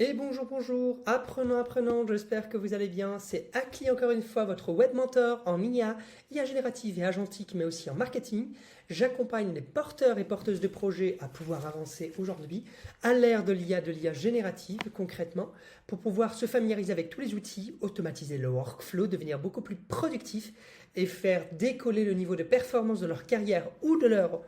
Et bonjour, bonjour, apprenants, j'espère que vous allez bien. C'est Akli encore une fois, votre web mentor en IA générative et agentique, mais aussi en marketing. J'accompagne les porteurs et porteuses de projets à pouvoir avancer aujourd'hui à l'ère de l'IA générative concrètement, pour pouvoir se familiariser avec tous les outils, automatiser le workflow, devenir beaucoup plus productif et faire décoller le niveau de performance de leur carrière ou de leur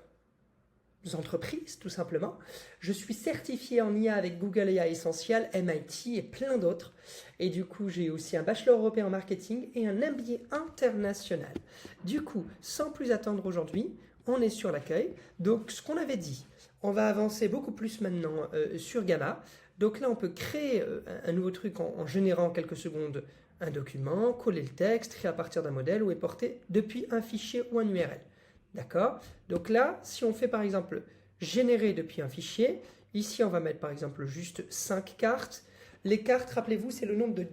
entreprises, tout simplement. Je suis certifié en IA avec Google AI Essential, MIT et plein d'autres. Et du coup, j'ai aussi un bachelor européen en marketing et un MBA international. Du coup, sans plus attendre aujourd'hui, on est sur l'accueil. Donc, ce qu'on avait dit, on va avancer beaucoup plus maintenant sur Gamma. Donc là, on peut créer un nouveau truc en générant en quelques secondes un document, coller le texte, créer à partir d'un modèle ou exporter depuis un fichier ou un URL. D'accord? Donc là, si on fait par exemple générer depuis un fichier, ici on va mettre par exemple juste 5 cartes. Les cartes, rappelez-vous, c'est le nombre de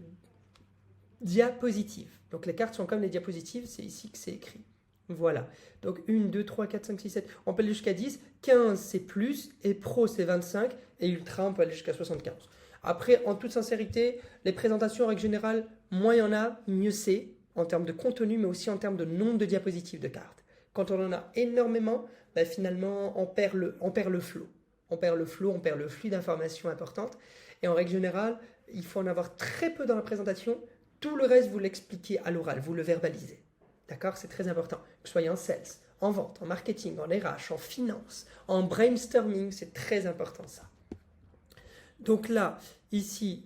diapositives. Donc les cartes sont comme les diapositives, c'est ici que c'est écrit. Voilà. Donc 1, 2, 3, 4, 5, 6, 7. On peut aller jusqu'à 10. 15 c'est plus. Et pro c'est 25. Et ultra on peut aller jusqu'à 75. Après, en toute sincérité, les présentations en règle générale, moins il y en a, mieux c'est. En termes de contenu, mais aussi en termes de nombre de diapositives de cartes. Quand on en a énormément, ben finalement, on perd le flow. On perd le flow, on perd le flux d'informations importantes. Et en règle générale, il faut en avoir très peu dans la présentation. Tout le reste, vous l'expliquez à l'oral, vous le verbalisez. D'accord? C'est très important. Que ce soit en sales, en vente, en marketing, en RH, en finance, en brainstorming, c'est très important ça. Donc là, ici,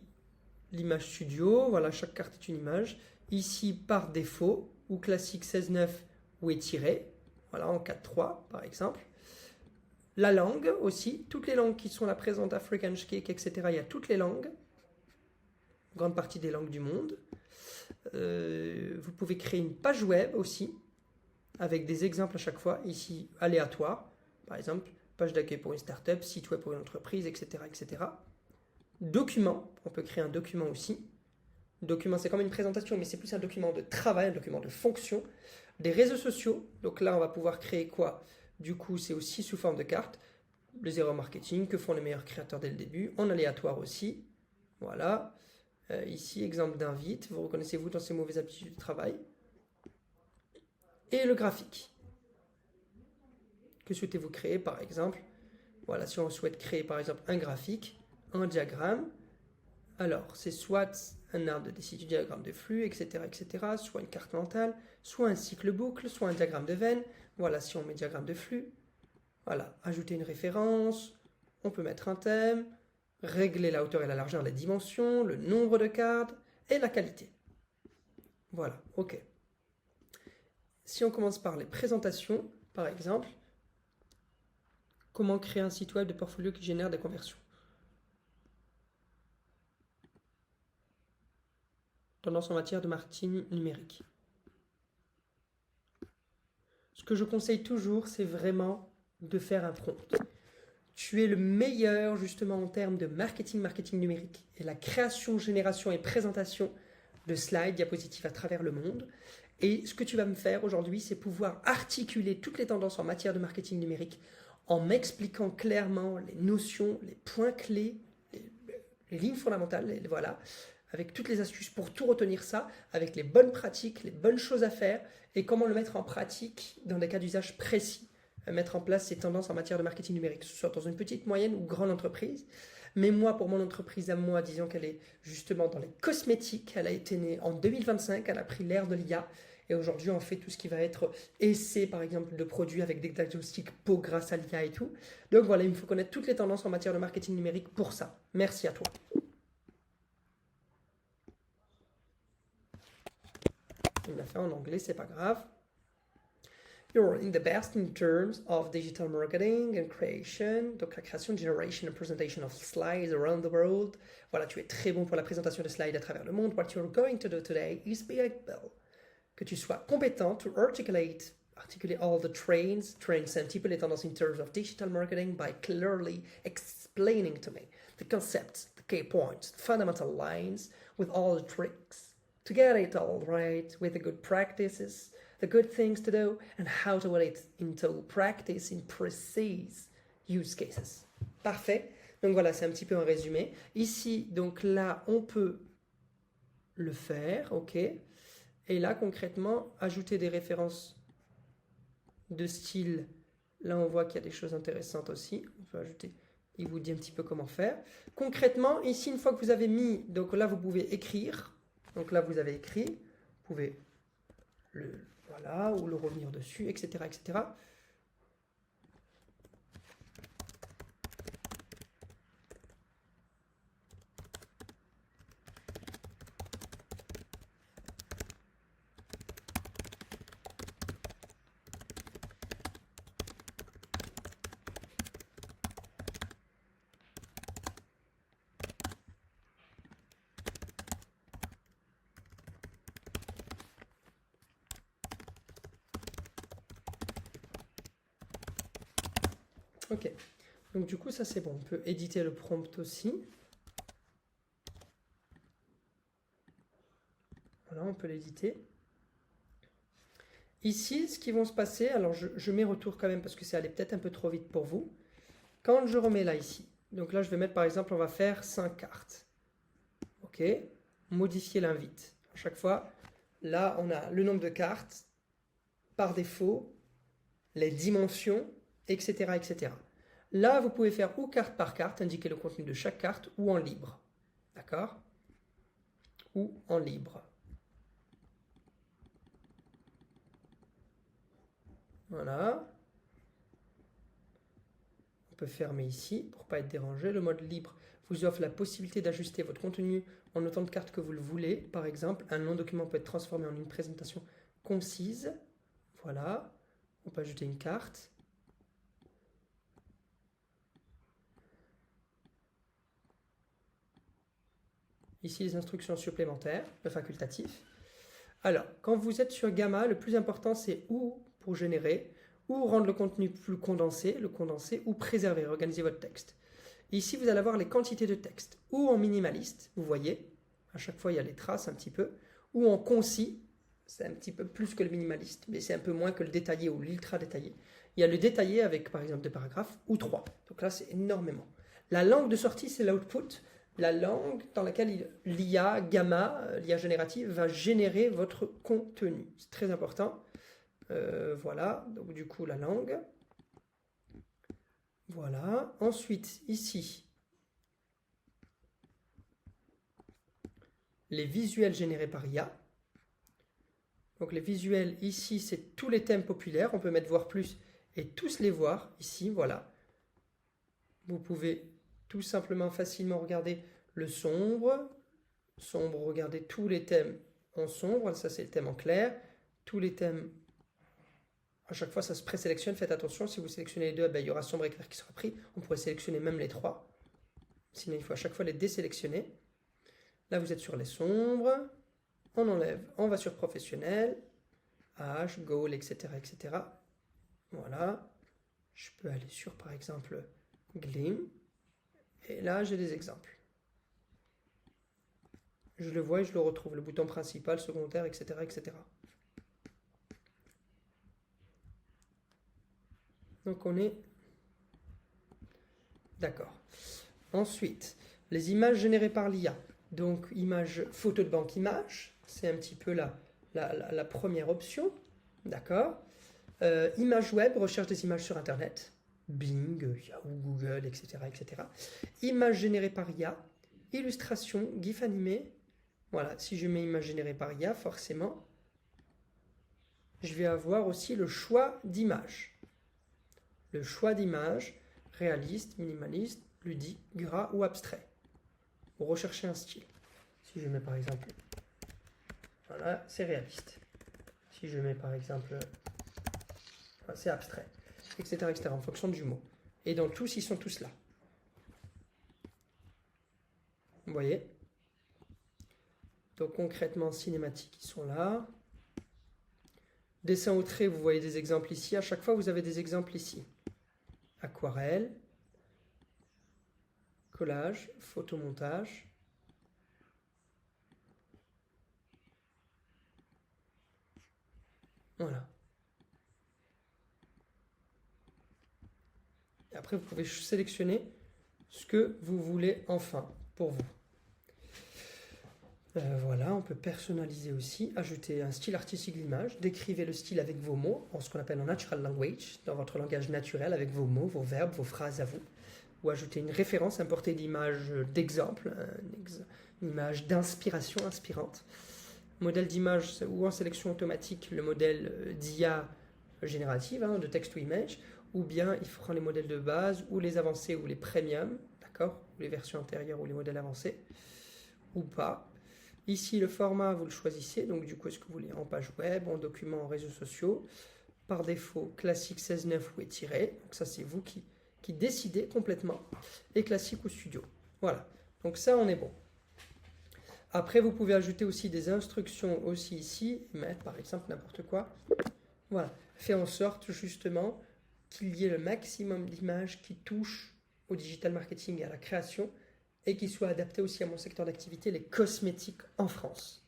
l'image studio, voilà, chaque carte est une image. Ici, par défaut, ou classique 16.9 ou étiré, voilà, en 4.3 par exemple. La langue aussi, toutes les langues qui sont là présentes, African Cake, etc. Il y a toutes les langues, grande partie des langues du monde. Vous pouvez créer une page web aussi, avec des exemples à chaque fois, ici aléatoires, par exemple, page d'accueil pour une startup, site web pour une entreprise, etc. etc. Document, on peut créer un document aussi. Document, c'est comme une présentation, mais c'est plus un document de travail, un document de fonction. Des réseaux sociaux, donc là, on va pouvoir créer quoi? Du coup, c'est aussi sous forme de carte. Les erreurs marketing, que font les meilleurs créateurs dès le début, en aléatoire aussi. Voilà. Ici, exemple d'invite. Vous reconnaissez-vous dans ces mauvaises habitudes de travail? Et le graphique. Que souhaitez-vous créer, par exemple? Voilà, si on souhaite créer, par exemple, un graphique, un diagramme, alors c'est soit un arbre de décision, du diagramme de flux, etc., soit une carte mentale, soit un cycle boucle, soit un diagramme de veine. Voilà, si on met diagramme de flux, voilà, ajouter une référence, on peut mettre un thème, régler la hauteur et la largeur, la dimension, le nombre de cartes et la qualité. Voilà, ok. Si on commence par les présentations, par exemple, comment créer un site web de portfolio qui génère des conversions? Tendance en matière de marketing numérique. Ce que je conseille toujours, c'est vraiment de faire un prompt. Tu es le meilleur justement en termes de marketing numérique et la création, génération et présentation de slides, diapositives à travers le monde. Et ce que tu vas me faire aujourd'hui, c'est pouvoir articuler toutes les tendances en matière de marketing numérique en m'expliquant clairement les notions, les points clés, les lignes fondamentales, voilà, avec toutes les astuces pour tout retenir ça, avec les bonnes pratiques, les bonnes choses à faire et comment le mettre en pratique dans des cas d'usage précis. Mettre en place ces tendances en matière de marketing numérique, que ce soit dans une petite, moyenne ou grande entreprise. Mais moi, pour mon entreprise à moi, disons qu'elle est justement dans les cosmétiques, elle a été née en 2025, elle a pris l'ère de l'IA. Et aujourd'hui, on fait tout ce qui va être essai, par exemple, de produits avec des diagnostics peau grâce à l'IA et tout. Donc voilà, il me faut connaître toutes les tendances en matière de marketing numérique pour ça. Merci à toi. On l'a fait en anglais, c'est pas grave. You're in the best in terms of digital marketing and creation, donc la création, generation and presentation of slides around the world. Voilà, tu es très bon pour la présentation de slides à travers le monde. What you're going to do today is be able que tu sois compétent to articulate all the trends and type les tendances in terms of digital marketing by clearly explaining to me the concepts, the key points, the fundamental lines with all the tricks to get it all right with the good practices, the good things to do, and how to put it into practice in precise use cases. Parfait. Donc voilà, c'est un petit peu un résumé. Ici, donc là, on peut le faire, ok. Et là, concrètement, ajouter des références de style. Là, on voit qu'il y a des choses intéressantes aussi. On peut ajouter, il vous dit un petit peu comment faire. Concrètement, ici, une fois que vous avez mis, donc là, vous pouvez écrire. Donc là, vous avez écrit. Vous pouvez voilà, ou le revenir dessus, etc., etc. Ok, donc du coup ça c'est bon, on peut éditer le prompt aussi. Voilà, on peut l'éditer. Ici, ce qui va se passer, alors je mets retour quand même parce que c'est allé peut-être un peu trop vite pour vous. Quand je remets là ici, donc là je vais mettre par exemple, on va faire 5 cartes. Ok, modifier l'invite. À chaque fois, là on a le nombre de cartes, par défaut, les dimensions, etc., etc. Là, vous pouvez faire ou carte par carte, indiquer le contenu de chaque carte, ou en libre. D'accord? Ou en libre. Voilà. On peut fermer ici pour ne pas être dérangé. Le mode libre vous offre la possibilité d'ajuster votre contenu en autant de cartes que vous le voulez. Par exemple, un long document peut être transformé en une présentation concise. Voilà. On peut ajouter une carte. Ici, les instructions supplémentaires, le facultatif. Alors, quand vous êtes sur Gamma, le plus important, c'est ou pour générer, ou rendre le contenu plus condensé, ou préserver, organiser votre texte. Ici, vous allez avoir les quantités de texte, ou en minimaliste, vous voyez, à chaque fois il y a les traces un petit peu, ou en concis, c'est un petit peu plus que le minimaliste, mais c'est un peu moins que le détaillé ou l'ultra détaillé. Il y a le détaillé avec par exemple 2 paragraphes ou 3, donc là c'est énormément. La langue de sortie, c'est l'output, la langue dans laquelle l'IA Gamma, l'IA générative, va générer votre contenu. C'est très important. Voilà, donc du coup la langue. Voilà. Ensuite, ici, les visuels générés par IA. Donc les visuels, ici, c'est tous les thèmes populaires. On peut mettre voir plus et tous les voir. Ici, voilà. Vous pouvez tout simplement facilement regarder le sombre. Sombre, regardez tous les thèmes en sombre. Ça, c'est le thème en clair. Tous les thèmes, à chaque fois, ça se présélectionne. Faites attention, si vous sélectionnez les deux, ben, il y aura sombre et clair qui sera pris. On pourrait sélectionner même les trois. Sinon, il faut à chaque fois les désélectionner. Là, vous êtes sur les sombres. On enlève. On va sur professionnel. H, goal, etc., etc. Voilà. Je peux aller sur, par exemple, Gleam. Et là, j'ai des exemples. Je le vois et je le retrouve. Le bouton principal, secondaire, etc., etc. Donc, on est d'accord. Ensuite, les images générées par l'IA. Donc, image, photo de banque image. C'est un petit peu la première option. D'accord. Image web, recherche des images sur Internet. Bing, Yahoo, Google, etc., etc. Image générée par IA. Illustration, GIF animé. Voilà, si je mets image générée par IA, forcément, je vais avoir aussi le choix d'image. Le choix d'image, réaliste, minimaliste, ludique, gras ou abstrait. Pour rechercher un style. Si je mets par exemple, voilà, c'est réaliste. Si je mets par exemple, c'est abstrait, etc., etc., en fonction du mot. Et dans tous, ils sont tous là. Vous voyez? Donc concrètement, cinématiques, ils sont là. Dessin au trait, vous voyez des exemples ici. À chaque fois, vous avez des exemples ici. Aquarelle, collage, photomontage. Voilà. Et après, vous pouvez sélectionner ce que vous voulez enfin pour vous. Voilà, on peut personnaliser aussi, ajouter un style artistique de l'image, décrivez le style avec vos mots, en ce qu'on appelle en natural language, dans votre langage naturel, avec vos mots, vos verbes, vos phrases à vous, ou ajouter une référence, importer l'image d'exemple, une image d'inspiration inspirante. Modèle d'image ou en sélection automatique, le modèle d'IA générative, de texte ou image, ou bien il prend les modèles de base, ou les avancés, ou les premium, d'accord, ou les versions antérieures, ou les modèles avancés, ou pas. Ici, le format, vous le choisissez, donc du coup, est-ce que vous voulez en page web, en document, en réseaux sociaux, par défaut, classique 16:9 ou étiré, donc ça c'est vous qui décidez complètement, et classique ou studio. Voilà, donc ça on est bon. Après, vous pouvez ajouter aussi des instructions aussi ici, mettre par exemple n'importe quoi. Voilà, fait en sorte justement qu'il y ait le maximum d'images qui touchent au digital marketing et à la création et qui soient adaptées aussi à mon secteur d'activité, les cosmétiques en France.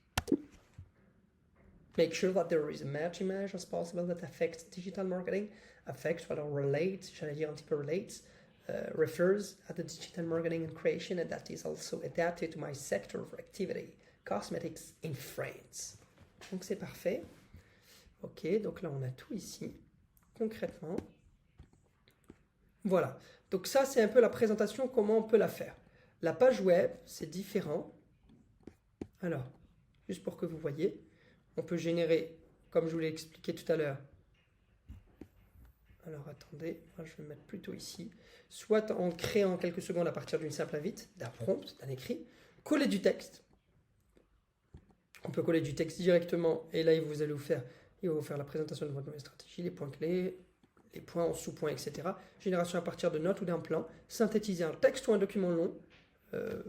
Make sure that there is as much image as possible that affects digital marketing, affects or relates, j'allais dire un petit peu relates, refers at the digital marketing and creation, and that is also adapted to my sector of activity, cosmetics in France. Donc c'est parfait. Ok, donc là on a tout ici, concrètement. Voilà, donc ça c'est un peu la présentation, comment on peut la faire. La page web, c'est différent. Alors, juste pour que vous voyez, on peut générer, comme je vous l'ai expliqué tout à l'heure. Alors attendez, moi je vais me mettre plutôt ici. Soit en créant quelques secondes à partir d'une simple invite, d'un prompt, d'un écrit, coller du texte. On peut coller du texte directement et là il va vous faire la présentation de votre nouvelle stratégie, les points clés, les points en sous-points, etc. Génération à partir de notes ou d'un plan, synthétiser un texte ou un document long,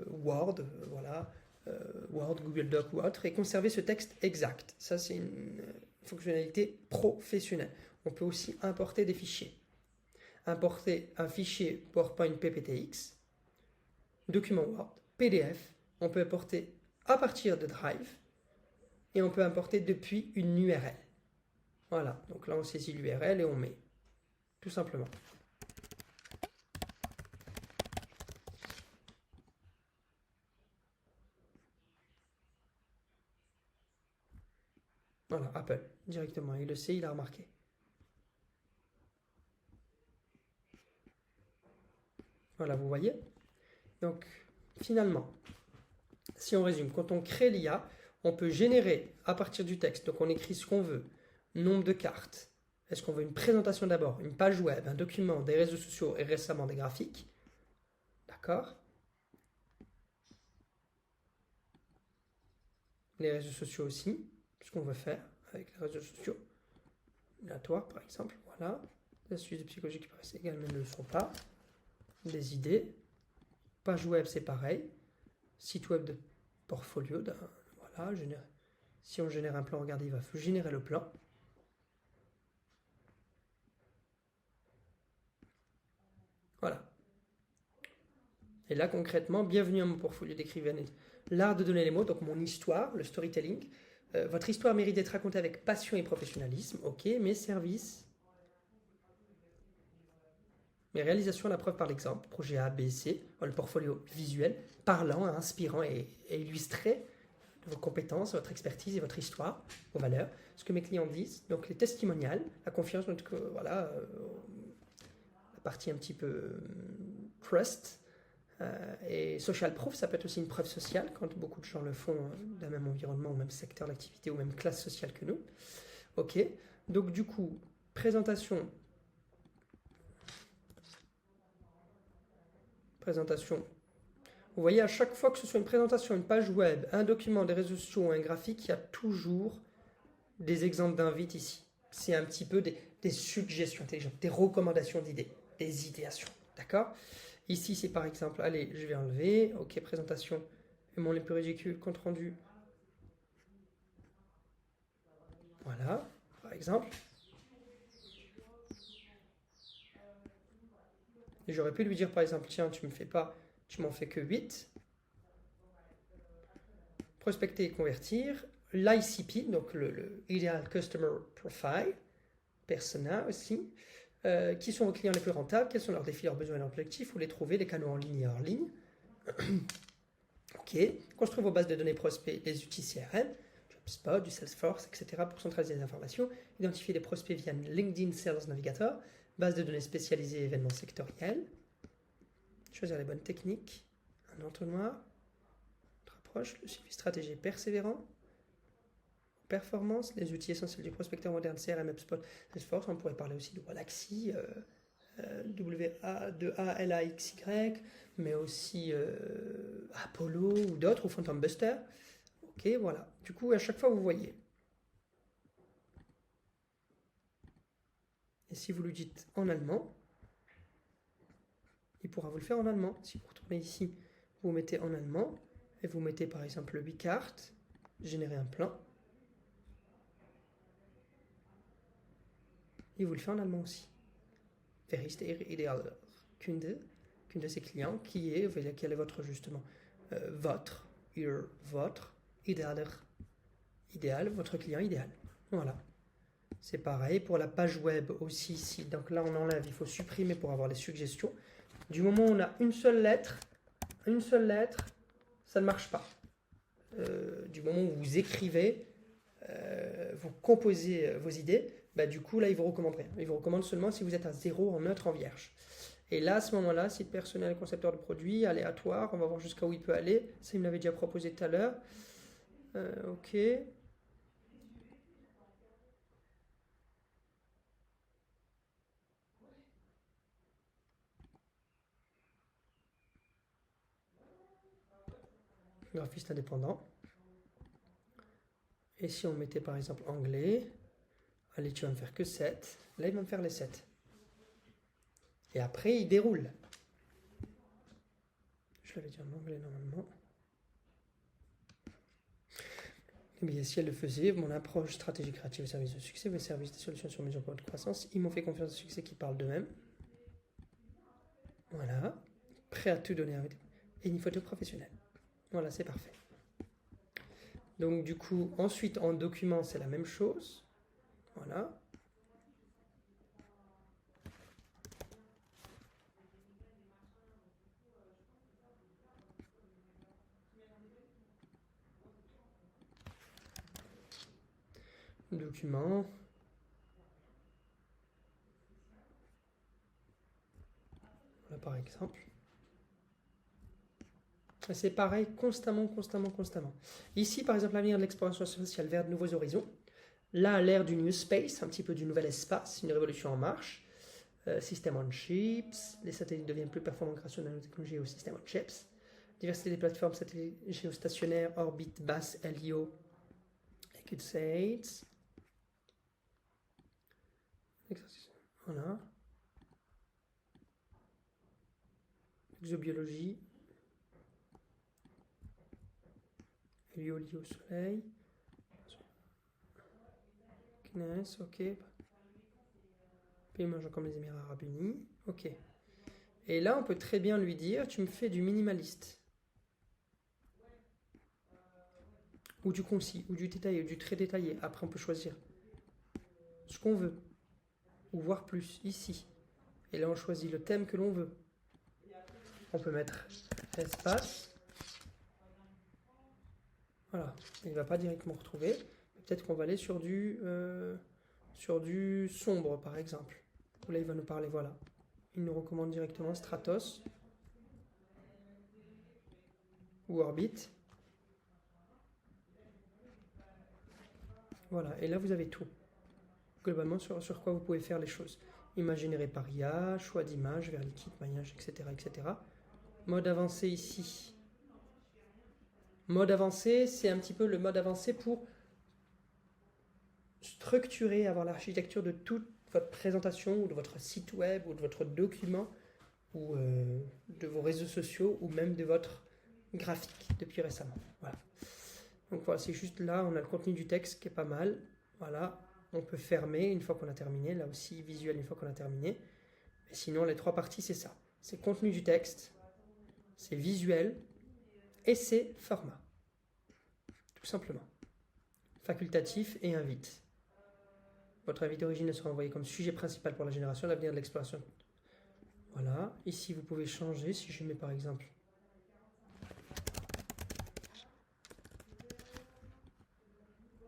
Word, voilà, Word, Google Doc ou autre, et conserver ce texte exact. Ça, c'est une fonctionnalité professionnelle. On peut aussi importer des fichiers. Importer un fichier PowerPoint PPTX, document Word, PDF, on peut importer à partir de Drive, et on peut importer depuis une URL. Voilà, donc là on saisit l'URL et on met, tout simplement. Voilà, Apple, directement, il le sait, il a remarqué. Voilà, vous voyez. Donc, finalement, si on résume, quand on crée l'IA, on peut générer à partir du texte, donc on écrit ce qu'on veut, nombre de cartes, est-ce qu'on veut une présentation d'abord, une page web, un document, des réseaux sociaux et récemment des graphiques, d'accord? Les réseaux sociaux aussi, ce qu'on veut faire avec les réseaux sociaux, aléatoires par exemple, voilà, des astuces de psychologie qui paraissent égales mais ne le sont pas, des idées, page web c'est pareil, site web de portfolio, voilà, si on génère un plan, regardez, il va générer le plan. Voilà. Et là, concrètement, bienvenue à mon portfolio d'écrivain. L'art de donner les mots, donc mon histoire, le storytelling. Votre histoire mérite d'être racontée avec passion et professionnalisme. Ok, mes services, mes réalisations, la preuve par l'exemple. Projet A, B, C. Le portfolio visuel, parlant, inspirant et illustré de vos compétences, votre expertise et votre histoire, vos valeurs. Ce que mes clients disent. Donc les testimonials, la confiance, donc voilà, la partie un petit peu trust. Et social proof, ça peut être aussi une preuve sociale quand beaucoup de gens le font d'un même environnement, ou même secteur d'activité, ou même classe sociale que nous. Ok, donc du coup, présentation. Vous voyez, à chaque fois que ce soit une présentation, une page web, un document, des réseaux sociaux ou un graphique, il y a toujours des exemples d'invites ici. C'est un petit peu des suggestions intelligentes, des recommandations d'idées, des idéations. D'accord ? Ici, c'est par exemple, allez, je vais enlever, ok, présentation, mon les plus ridicule, compte rendu. Voilà, par exemple. Et j'aurais pu lui dire, par exemple, tiens, tu m'en fais que 8. Prospecter et convertir. L'ICP, donc le Ideal Customer Profile, persona aussi. Qui sont vos clients les plus rentables? Quels sont leurs défis, leurs besoins et leurs objectifs? Vous les trouvez, les canaux en ligne et hors ligne. Ok. Construire vos bases de données prospects, les outils CRM, du HubSpot, du Salesforce, etc. pour centraliser les informations. Identifier les prospects via LinkedIn Sales Navigator. Base de données spécialisée, événements sectoriels. Choisir les bonnes techniques. Un entonnoir. Approche, le suivi stratégie persévérant. Performance, les outils essentiels du prospecteur moderne, CRM, HubSpot, Salesforce. On pourrait parler aussi de Wallaxy, WALAXY, mais aussi Apollo ou d'autres, ou Phantom Buster. Ok, voilà. Du coup, à chaque fois, vous voyez. Et si vous lui dites en allemand, il pourra vous le faire en allemand. Si vous retournez ici, vous mettez en allemand, et vous mettez par exemple 8 cartes, générer un plan. Il vous le fait en allemand aussi. Wer ist Ihr idealer Kunde de ses clients, quel est votre justement votre idéal, votre client idéal. Voilà. C'est pareil pour la page web aussi ici. Donc là on enlève, il faut supprimer pour avoir les suggestions. Du moment où on a une seule lettre, ça ne marche pas. Du moment où vous écrivez, vous composez vos idées, bah, du coup là il vous recommande rien. Il vous recommande seulement si vous êtes à 0 en neutre en vierge. Et là à ce moment-là, site personnel, concepteur de produits, aléatoire, on va voir jusqu'à où il peut aller. Ça il me l'avait déjà proposé tout à l'heure. Ok. Graphiste indépendant. Et si on mettait par exemple anglais, allez, tu vas me faire que 7. Là, il va me faire les 7. Et après, il déroule. Je l'avais dit en anglais normalement. Mais si elle le faisait, mon approche stratégie créative et service de succès, mes services, des solutions sur mesure pour votre croissance, ils m'ont fait confiance de succès qui parlent d'eux-mêmes. Voilà. Prêt à tout donner avec. Et une photo professionnelle. Voilà, c'est parfait. Donc du coup, ensuite en document, c'est la même chose. Voilà. Document. Voilà par exemple. C'est pareil, constamment. Ici, par exemple, l'avenir de l'exploration sociale vers de nouveaux horizons. Là, l'ère du New Space, un petit peu du nouvel espace, une révolution en marche. System on chips, les satellites deviennent plus performants grâce aux nanotechnologies et au système on chips. Diversité des plateformes satellites géostationnaires, orbite, basse, LEO, ECUSATES. Voilà. Exobiologie. LEO lié au soleil. CNES, ok. Pays mangeant comme les Émirats Arabes Unis, ok. Et là, on peut très bien lui dire, tu me fais du minimaliste. Ou du concis, ou du détaillé, ou du très détaillé. Après, on peut choisir ce qu'on veut. Ou voir plus, ici. Et là, on choisit le thème que l'on veut. On peut mettre espace. Voilà. Il ne va pas directement retrouver. Peut-être qu'on va aller sur du sombre, par exemple. Là, il va nous parler, voilà. Il nous recommande directement Stratos ou Orbite. Voilà, et là vous avez tout. Globalement, sur quoi vous pouvez faire les choses. Image générée par IA, choix d'image, vers liquide, maillage, etc., etc. Mode avancé ici. Mode avancé, c'est un petit peu le mode avancé pour structurer, avoir l'architecture de toute votre présentation ou de votre site web ou de votre document ou de vos réseaux sociaux ou même de votre graphique depuis récemment. Voilà. Donc voilà, c'est juste là, on a le contenu du texte qui est pas mal. Voilà, on peut fermer une fois qu'on a terminé. Là aussi, visuel une fois qu'on a terminé. Mais sinon, les trois parties, c'est ça. C'est contenu du texte, c'est visuel et c'est format. Tout simplement. Facultatif et invite. Votre avis d'origine sera envoyé comme sujet principal pour la génération d'avenir de l'exploration. Voilà. Ici, vous pouvez changer. Si je mets par exemple...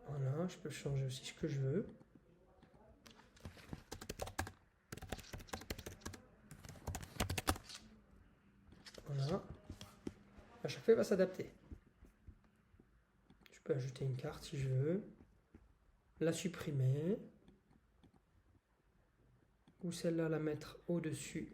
Voilà, je peux changer aussi ce que je veux. Voilà. À chaque fois, il va s'adapter. Je peux ajouter une carte si je veux. La supprimer. Ou celle-là, la mettre au-dessus.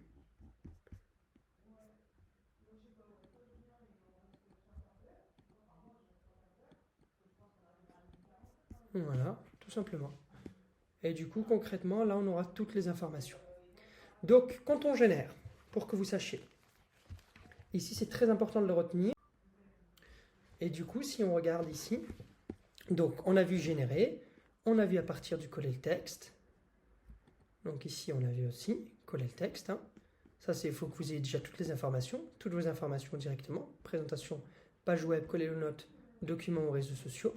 Voilà, tout simplement. Et du coup, concrètement, là, on aura toutes les informations. Donc, quand on génère, pour que vous sachiez, ici, c'est très important de le retenir. Et du coup, si on regarde ici, donc on a vu générer, on a vu à partir du coller le texte. Donc ici, on a vu aussi coller le texte. Hein. Ça, c'est il faut que vous ayez déjà toutes les informations, toutes vos informations directement. Présentation, page web, coller les notes, documents aux réseaux sociaux,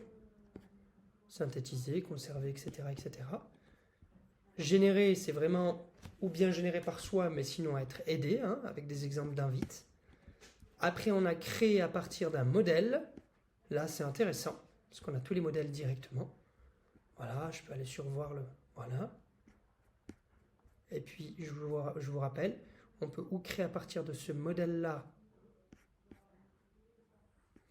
synthétiser, conserver, etc., etc. Générer, c'est vraiment ou bien générer par soi, mais sinon être aidé, hein, avec des exemples d'invites. Après, on a créé à partir d'un modèle. Là, c'est intéressant, parce qu'on a tous les modèles directement. Voilà, je peux aller sur voir le... Voilà. Et puis, je vous rappelle, on peut ou créer à partir de ce modèle-là.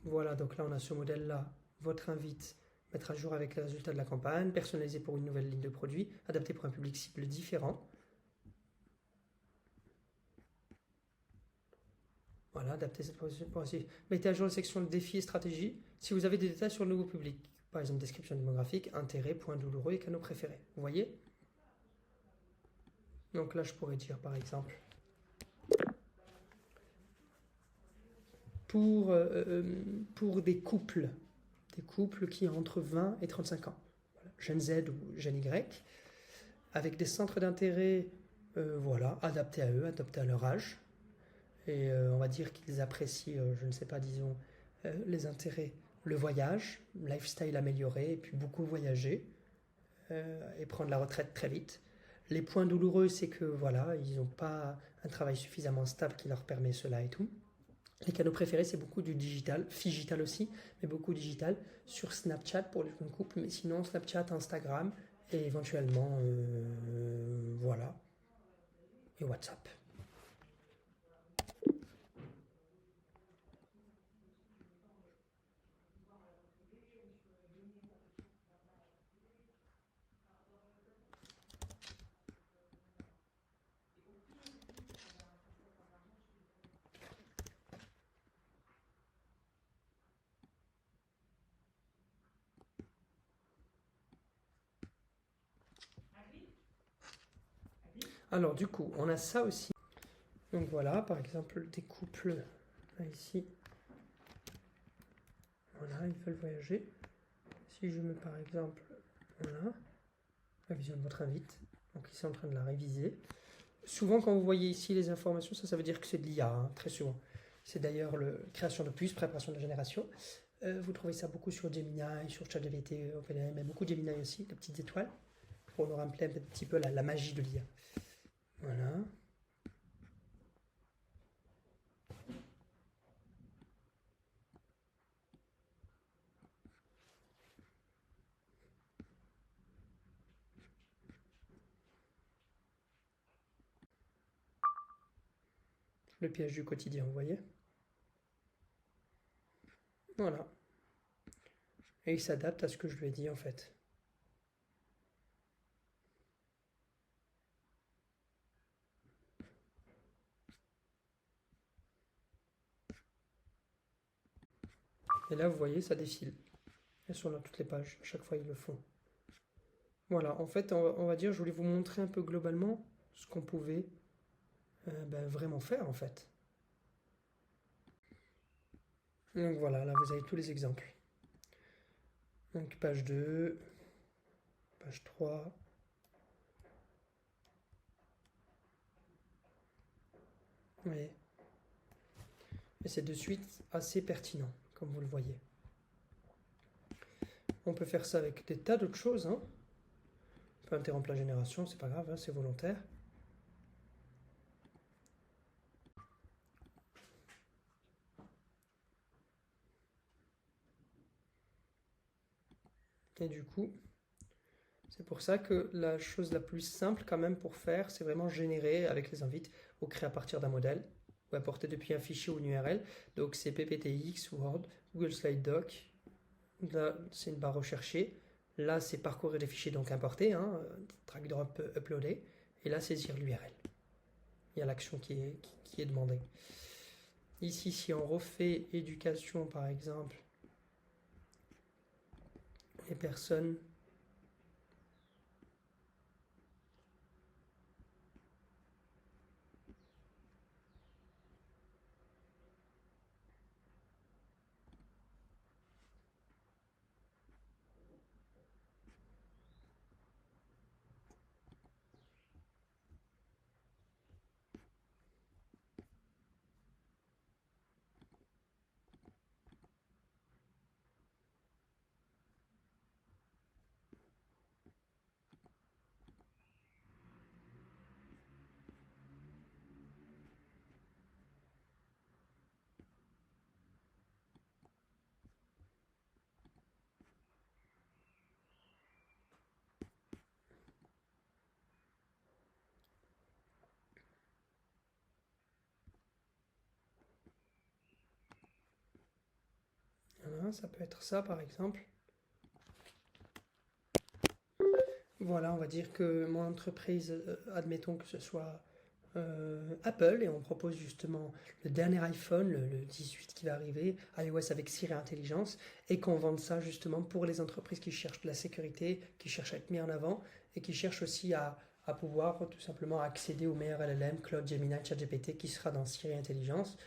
Voilà, donc là, on a ce modèle-là. Votre invite, mettre à jour avec les résultats de la campagne, personnalisé pour une nouvelle ligne de produit, adapté pour un public cible différent. Voilà, adapter cette position pour ainsi. Mettez à jour la section de défis et stratégies si vous avez des détails sur le nouveau public. Par exemple, description démographique, intérêt, points douloureux et canaux préférés. Vous voyez? Donc là, je pourrais dire, par exemple, pour des couples qui ont entre 20 et 35 ans, voilà, Gen Z ou Gen Y, avec des centres d'intérêt voilà, adaptés à eux, adaptés à leur âge. Et on va dire qu'ils apprécient, je ne sais pas, disons, les intérêts, le voyage, lifestyle amélioré, et puis beaucoup voyager, et prendre la retraite très vite. Les points douloureux, c'est que voilà, ils n'ont pas un travail suffisamment stable qui leur permet cela et tout. Les canaux préférés, c'est beaucoup du digital, figital aussi, mais beaucoup digital, sur Snapchat pour les jeunes couples, mais sinon Snapchat, Instagram, et éventuellement, voilà, et WhatsApp. Alors du coup, on a ça aussi. Donc voilà, par exemple, des couples, là ici, voilà, ils veulent voyager. Si je mets par exemple, voilà, la vision de votre invite, donc ici en train de la réviser. Souvent quand vous voyez ici les informations, ça veut dire que c'est de l'IA, hein, très souvent. C'est d'ailleurs la création de puces, préparation de la génération. Vous trouvez ça beaucoup sur Gemini, sur ChatGPT, OpenAI, mais beaucoup Gemini aussi, les petites étoiles, pour nous rappeler un petit peu la magie de l'IA. Voilà. Le piège du quotidien, vous voyez? Voilà. Et il s'adapte à ce que je lui ai dit en fait. Et là, vous voyez, ça défile. Elles sont là toutes les pages. À chaque fois, ils le font. Voilà, en fait, on va dire, je voulais vous montrer un peu globalement ce qu'on pouvait vraiment faire en fait. Donc voilà, là vous avez tous les exemples. Donc page 2, page 3. Vous voyez. Et c'est de suite assez pertinent, comme vous le voyez. On peut faire ça avec des tas d'autres choses. Hein. On peux interrompre la génération, c'est pas grave, hein, c'est volontaire. Et du coup, c'est pour ça que la chose la plus simple quand même pour faire, c'est vraiment générer avec les invites ou créer à partir d'un modèle ou importer depuis un fichier ou une URL. Donc c'est PPTX, Word, Google Slide Doc. Là, c'est une barre recherchée. Là, c'est parcourir les fichiers, donc importer, hein, drag drop uploader. Et là, saisir l'URL. Il y a l'action qui est demandée. Ici, si on refait éducation, par exemple, les personnes voilà, ça peut être ça par exemple. Voilà, on va dire que mon entreprise, admettons que ce soit Apple, et on propose justement le dernier iPhone, le 18 qui va arriver, iOS avec Siri Intelligence, et qu'on vende ça justement pour les entreprises qui cherchent de la sécurité, qui cherchent à être mis en avant, et qui cherchent aussi à pouvoir tout simplement accéder au meilleur LLM, Claude, Gemini, ChatGPT, qui sera dans Siri Intelligence,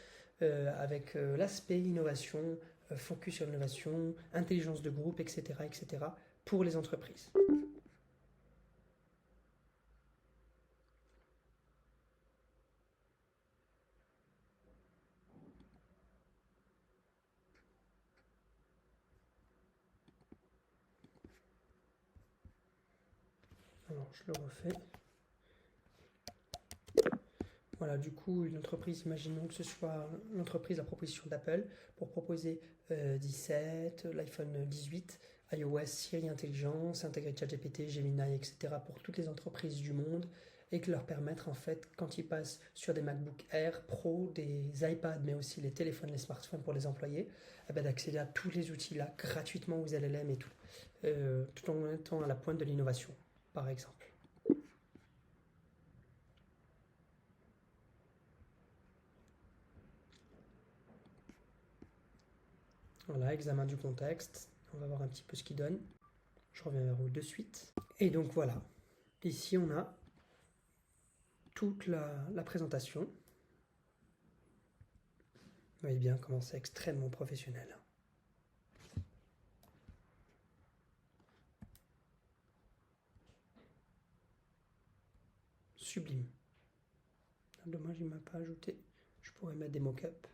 avec l'aspect innovation, focus sur l'innovation, intelligence de groupe, etc., pour les entreprises. Alors, je le refais. Voilà, du coup, une entreprise, imaginons que ce soit l'entreprise, la proposition d'Apple, pour proposer 17, l'iPhone 18, iOS, Siri Intelligence, intégrer ChatGPT, Gemini, etc. pour toutes les entreprises du monde, et que leur permettre, en fait, quand ils passent sur des MacBook Air Pro, des iPads, mais aussi les téléphones, les smartphones pour les employés, eh ben, d'accéder à tous les outils-là gratuitement aux LLM et tout, tout en étant à la pointe de l'innovation, par exemple. Voilà, examen du contexte. On va voir un petit peu ce qu'il donne. Je reviens vers vous de suite. Et donc voilà, ici on a toute la présentation. Vous voyez bien comment c'est extrêmement professionnel. Sublime. Dommage, il ne m'a pas ajouté. Je pourrais mettre des mock-ups.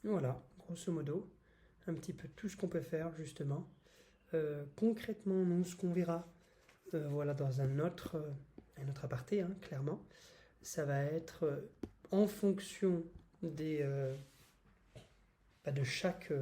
Voilà, grosso modo, un petit peu tout ce qu'on peut faire justement. Concrètement, nous, ce qu'on verra, voilà, dans un autre aparté, hein, clairement, ça va être en fonction des, de chaque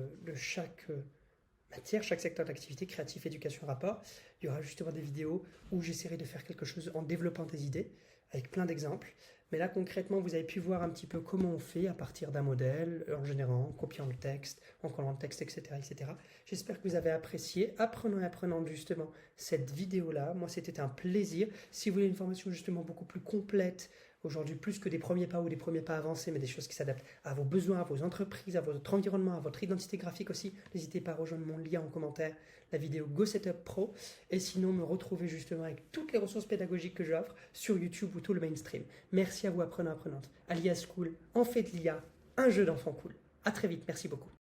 matière, chaque secteur d'activité, créatif, éducation, rapport. Il y aura justement des vidéos où j'essaierai de faire quelque chose en développant des idées, avec plein d'exemples. Mais là, concrètement, vous avez pu voir un petit peu comment on fait à partir d'un modèle, en générant, en copiant le texte, en collant le texte, etc. J'espère que vous avez apprécié, apprenant et apprenant justement cette vidéo-là. Moi, c'était un plaisir. Si vous voulez une formation justement beaucoup plus complète, aujourd'hui plus que des premiers pas ou des premiers pas avancés, mais des choses qui s'adaptent à vos besoins, à vos entreprises, à votre environnement, à votre identité graphique aussi, n'hésitez pas à rejoindre mon lien en commentaire, la vidéo Go Setup Pro, et sinon me retrouver justement avec toutes les ressources pédagogiques que j'offre sur YouTube ou tout le mainstream. Merci à vous apprenants, apprenantes. À l'IA School, on fait de l'IA, un jeu d'enfant cool. À très vite, merci beaucoup.